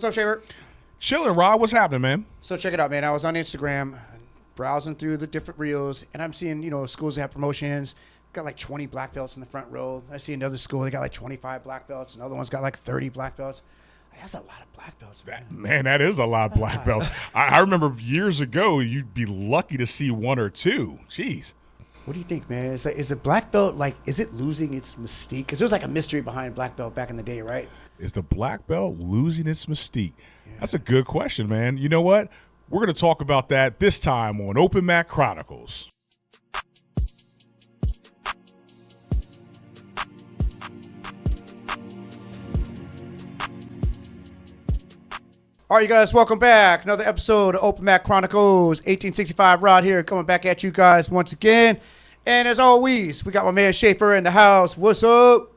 What's up, Shaver? Chilling, Rob. What's happening, man? So check it out, man. I was on Instagram browsing through the different reels, and I'm seeing, schools that have promotions. Got like 20 black belts in the front row. I see another school, they got like 25 black belts. Another one's got like 30 black belts. That's a lot of black belts, man. Man, that is a lot of black belts. I remember years ago, you'd be lucky to see one or two. Jeez. What do you think, man? Is a black belt, is it losing its mystique? Because there was like a mystery behind black belt back in the day, right? Is the black belt losing its mystique? Yeah. That's a good question, man. You know what? We're going to talk about that this time on Open Mat Chronicles. All right, you guys, welcome back. Another episode of Open Mat Chronicles. 1865 Rod here, coming back at you guys once again. And as always, we got my man Schaefer in the house. What's up?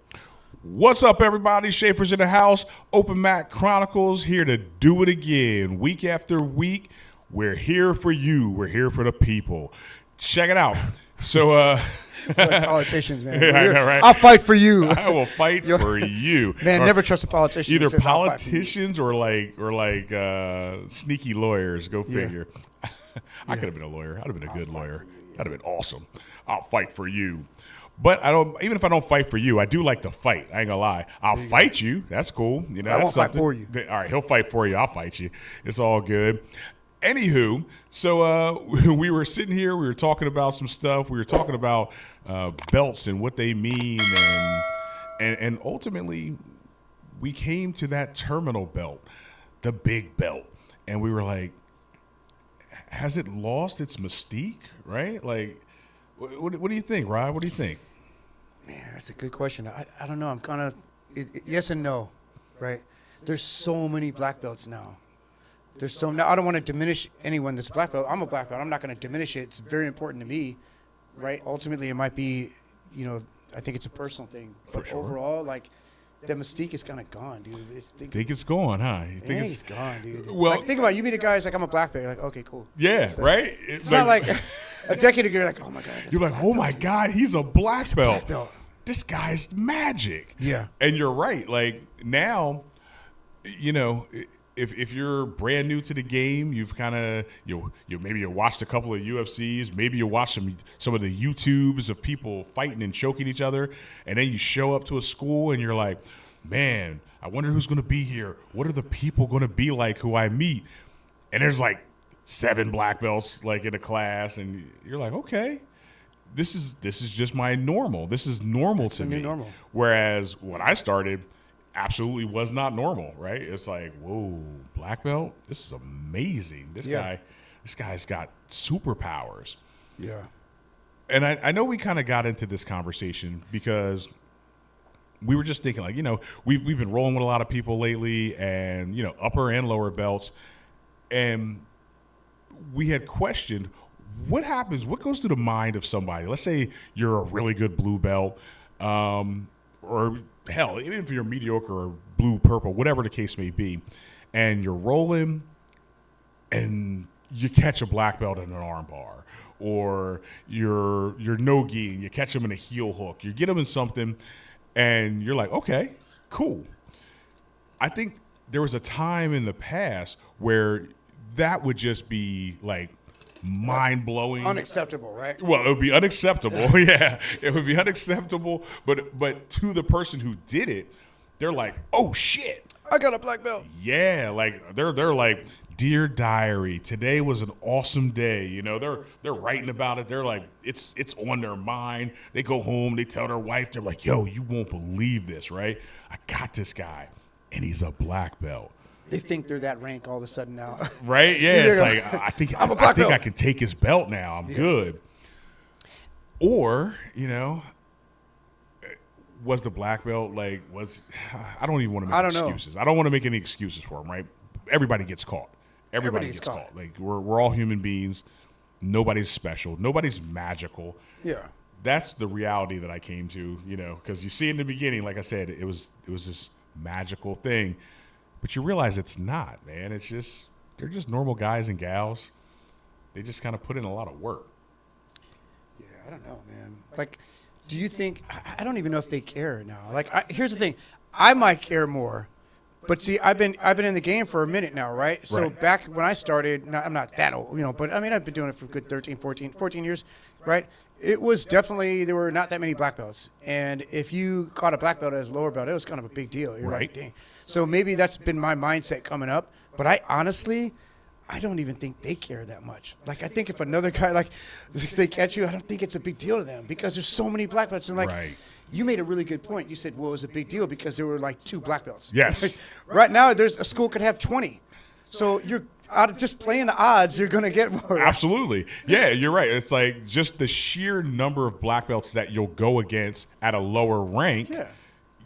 What's up, everybody? Schaefer's in the house. Open Mat Chronicles here to do it again. Week after week, we're here for you. We're here for the people. Check it out. So, like politicians, man. Yeah, I know, right? I'll fight for you. I will fight for you. Man, never trust a politician. Either politicians or sneaky lawyers. Go figure. Yeah. I could have been a lawyer. I'd have been a good lawyer. That'd have been awesome. I'll fight for you. But even if I don't fight for you, I do like to fight. I ain't gonna lie. I'll fight you. That's cool. I won't fight for you. All right, he'll fight for you. I'll fight you. It's all good. Anywho, so we were sitting here. We were talking about some stuff. We were talking about belts and what they mean, and ultimately, we came to that terminal belt, the big belt, and we were like, has it lost its mystique? Right? Like, what do you think, Rod? What do you think? Man, that's a good question. I don't know. I'm kind of yes and no, right? There's so many black belts now. Now, I don't want to diminish anyone that's black belt. I'm a black belt. I'm not going to diminish it. It's very important to me, right? Ultimately, it might be, I think it's a personal thing. But overall, the mystique is kind of gone, dude. Think it's gone, huh? You think it's gone, dude. Well, think about it. You meet a guy who's like, I'm a black belt. You're like, okay, cool. Yeah, right? It's not like a decade ago, you're like, oh, my God. You're like, oh, my God, he's a black belt. This guy's magic. Yeah. And you're right. Like, now, if you're brand new to the game, you've kind of maybe you watched a couple of UFCs, maybe you watched some of the YouTubes of people fighting and choking each other, and then you show up to a school and you're like, man, I wonder who's going to be here. What are the people going to be like who I meet? And there's like 7 black belts in a class, and you're like, okay, this is just my normal. This is normal to me. Normal. Whereas when I started, absolutely was not normal, right? It's like, whoa, black belt? This is amazing. This guy's got superpowers. Yeah. And I know we kind of got into this conversation because we were just thinking, we've been rolling with a lot of people lately, and upper and lower belts, and we had questioned what happens, what goes through the mind of somebody. Let's say you're a really good blue belt, or hell, even if you're mediocre or blue, purple, whatever the case may be, and you're rolling and you catch a black belt in an arm bar, or you're no-gi and you catch them in a heel hook, you get them in something, and you're like, okay, cool. I think there was a time in the past where that would just be mind-blowing. Unacceptable, right? Well, it would be unacceptable. Yeah, it would be unacceptable. But to the person who did it, they're like, oh, shit. I got a black belt. Yeah, they're like, dear diary, today was an awesome day. They're writing about it. They're like, it's on their mind. They go home, they tell their wife, they're like, yo, you won't believe this, right? I got this guy, and he's a black belt. They think they're that rank all of a sudden now. Right? Yeah, it's like, I think I can take his belt now. I'm good. Or, was the black belt I don't even want to make excuses. I don't want to make any excuses for him, right? Everybody gets caught. Everybody gets caught. We're all human beings. Nobody's special. Nobody's magical. Yeah. That's the reality that I came to, because you see in the beginning, like I said, it was this magical thing. But you realize it's not, man. They're just normal guys and gals. They just kind of put in a lot of work. Yeah, I don't know, man. Do you think, I don't even know if they care now. Here's the thing. I might care more, But see, I've been in the game for a minute now, right? So Right. back when I started, I'm not that old, but I mean, I've been doing it for a good 13, 14 years, right? It was definitely, there were not that many black belts. And if you caught a black belt as a lower belt, it was kind of a big deal. You're Right. like, dang. So maybe that's been my mindset coming up. But I honestly, I don't even think they care that much. Like, I think if another guy, like, if they catch you, I don't think it's a big deal to them because there's so many black belts. And, like, Right. you made a really good point. You said, well, it was a big deal because there were, like, 2 black belts. Yes. Right now, there's a school could have 20. So you're out of just playing the odds, you're going to get more. Absolutely. Yeah, you're right. It's like just the sheer number of black belts that you'll go against at a lower rank. Yeah.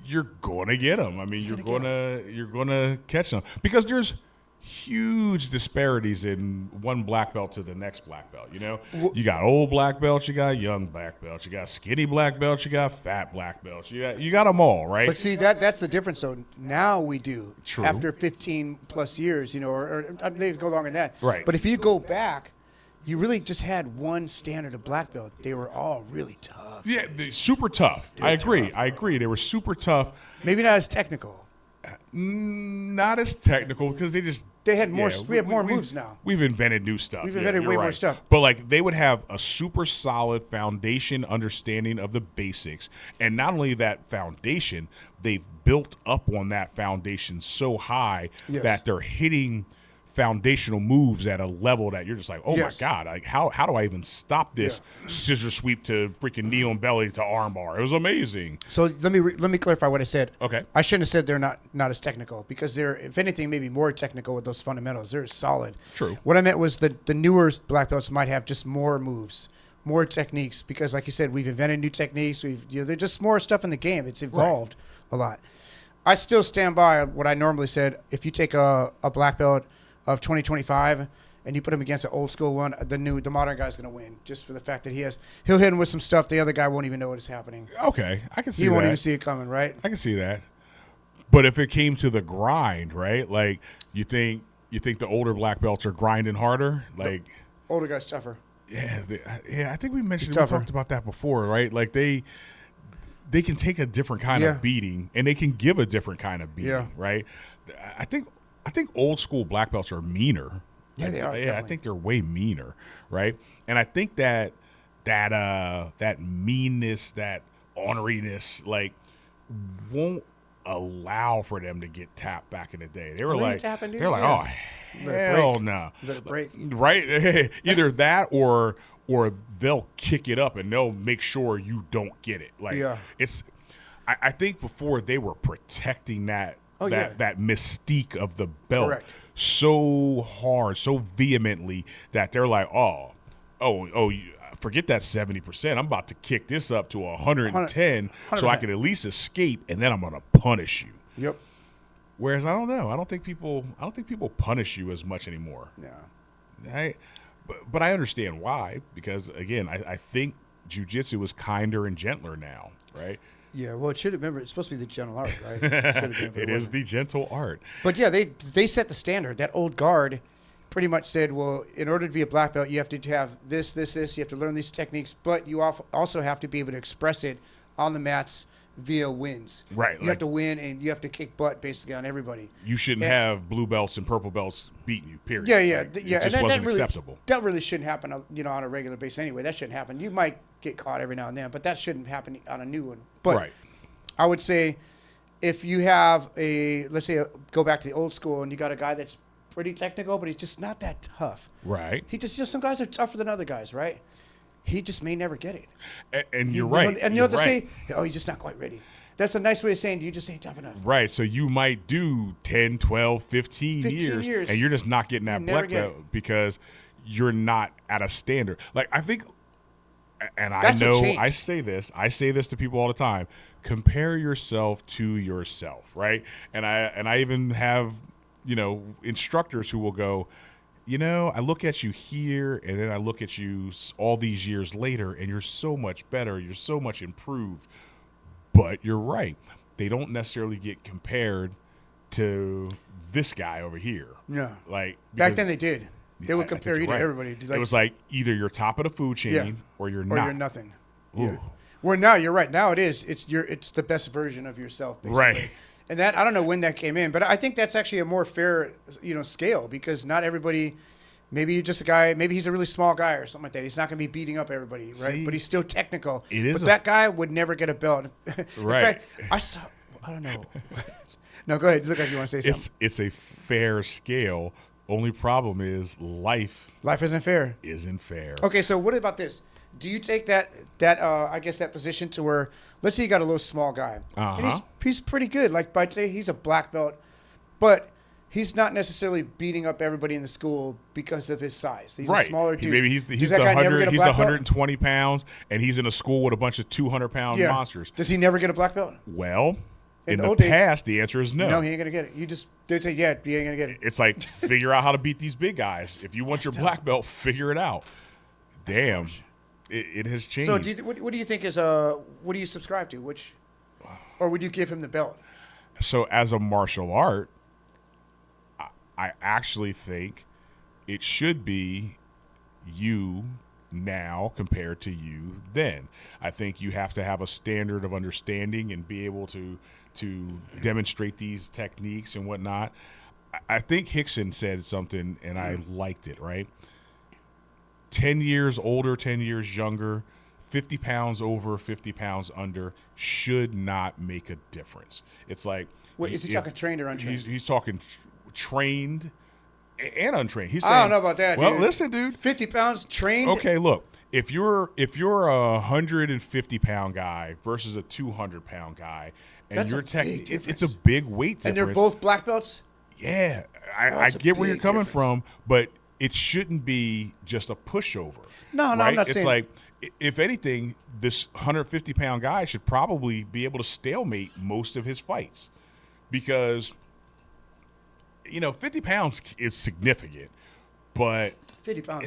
You're going to get them. I mean, you're going to catch them because there's huge disparities in one black belt to the next black belt. You know, you got old black belts, you got young black belts, you got skinny black belts, you got fat black belts. You got them all, right? But see, that's the difference. So now we do. True. After 15 plus years, or they go longer than that. Right. But if you go back, you really just had one standard of black belt. They were all really tough. Yeah, they're super tough. I agree. tough. I agree. They were super tough. Maybe not as technical. Not as technical because They had more. We have more moves now. We've invented new stuff. We've Yeah, invented you're way more right. stuff. But like they would have a super solid foundation understanding of the basics, and not only that foundation, they've built up on that foundation so high Yes. that they're hitting foundational moves at a level that you're just like, oh Yes. my god, like how do I even stop this scissor sweep to freaking knee on belly to armbar? It was amazing. So let me clarify what I said. Okay. I shouldn't have said they're not as technical because they're, if anything, maybe more technical with those fundamentals. They're solid. True. What I meant was that the newer black belts might have just more moves, more techniques because, like you said, we've invented new techniques. There's just more stuff in the game. It's evolved a lot. I still stand by what I normally said. If you take a black belt of 2025 and you put him against an old school one, the modern guy's going to win just for the fact that he'll hit him with some stuff the other guy won't even know what is happening. Okay, I can see He that. won't even see it coming, right? I can see that. But if it came to the grind, right? Like you think the older black belts are grinding harder? Like Older guy's tougher. yeah, I think we mentioned we tougher. talked about that before, right? Like they can take a different kind Yeah. of beating and they can give a different kind of beating, Yeah. right? I think old school black belts are meaner. Yeah, they are, Yeah, I definitely. think they're way meaner, right? And I think that meanness, that orneriness, like won't allow for them to get tapped back in the day. They were Well, they like, ain't tapping, dude. they're like, Yeah. oh Let it hell break. no, Let it break. right? Either that or they'll kick it up and they'll make sure you don't get it. Like Yeah. it's, I think before they were protecting that that mystique of the belt Correct. so hard, so vehemently that they're like, forget that 70%. I'm about to kick this up to 110 so I 100%. can at least escape, and then I'm going to punish you. Yep. Whereas I don't know. I don't think people punish you as much anymore. Yeah. But I understand why, because again, I think jiu-jitsu is kinder and gentler now, right? Yeah. Well, it's supposed to be the gentle art, right? It should have been, but It is wasn't. the gentle art. But yeah, they set the standard. That old guard pretty much said, well, in order to be a black belt, you have to have this. You have to learn these techniques, but you also have to be able to express it on the mats via wins. Right, You like- have to win, and you have to kick butt basically on everybody. You shouldn't And- have blue belts and purple belts beating you, period. Yeah, yeah, Like, yeah. It just and wasn't really, acceptable. That really shouldn't happen, on a regular basis anyway. That shouldn't happen. You might get caught every now and then, but that shouldn't happen on a new one. But Right. I would say if you have let's say, go back to the old school, and you got a guy that's pretty technical, but he's just not that tough. Right. He just, some guys are tougher than other guys, right? He just may never get it. And you're right. And you You're have to right. say, oh, he's just not quite ready. That's a nice way of saying you just ain't tough enough. Right, so you might do 10, 12, 15 years, and you're just not getting that never black get belt because you're not at a standard. Like, I think, and I That's what know changed. I say this to people all the time, compare yourself to yourself, right? And I even have, instructors who will go, I look at you here, and then I look at you all these years later, and you're so much better, you're so much improved. But you're right. They don't necessarily get compared to this guy over here. Yeah. Like Back because- then they did. They I would think compare you you're to right. everybody. It was like either you're top of the food chain Yeah. or you're or not. you're nothing. Ooh. Yeah. Where now you're right. Now it's the best version of yourself, basically. Right. And that, I don't know when that came in, but I think that's actually a more fair, scale, because not everybody. Maybe you're just a guy. Maybe he's a really small guy or something like that. He's not going to be beating up everybody, right? See, but he's still technical. it is But that guy would never get a belt. Right. In fact, I don't know. No, go ahead. You look like you want to say something. It's a fair scale. Only problem is life Isn't fair. isn't fair. Okay, so what about this? Do you take that I guess that position to where, let's say you got a little small guy, and he's pretty good. Like, I'd say he's a black belt, but he's not necessarily beating up everybody in the school because of his size. He's a smaller dude. Maybe he's Does the that guy never 100. get a He's black belt? 120 pounds, and he's in a school with a bunch of 200-pound monsters. Does he never get a black belt? Well, in the the old days- past, the answer is no. No, he ain't gonna get it. They'd say, yeah, he ain't gonna get it. It's like, figure out how to beat these big guys. If you want your black belt, figure it out. Damn, it has changed. So, what do you think is what do you subscribe to? Which, or would you give him the belt? So as a martial art, I actually think it should be you now compared to you then. I think you have to have a standard of understanding and be able to demonstrate these techniques and whatnot. I think Hickson said something, and I liked it, right? 10 years older, 10 years younger, 50 pounds over, 50 pounds under should not make a difference. It's like... Wait, is he talking trained or untrained? He's talking trained and untrained. He's saying, I don't know about that, well, dude. listen, dude. 50 pounds trained? Okay, look. If you're a 150-pound guy versus a 200-pound guy, and That's you're a big it's a difference. big weight difference. And they're both black belts? Yeah, I That's a get where you're big coming difference. from, but it shouldn't be just a pushover. No, I'm right? not It's saying- like, if anything, this 150-pound guy should probably be able to stalemate most of his fights, because 50 pounds is significant, but 50 pounds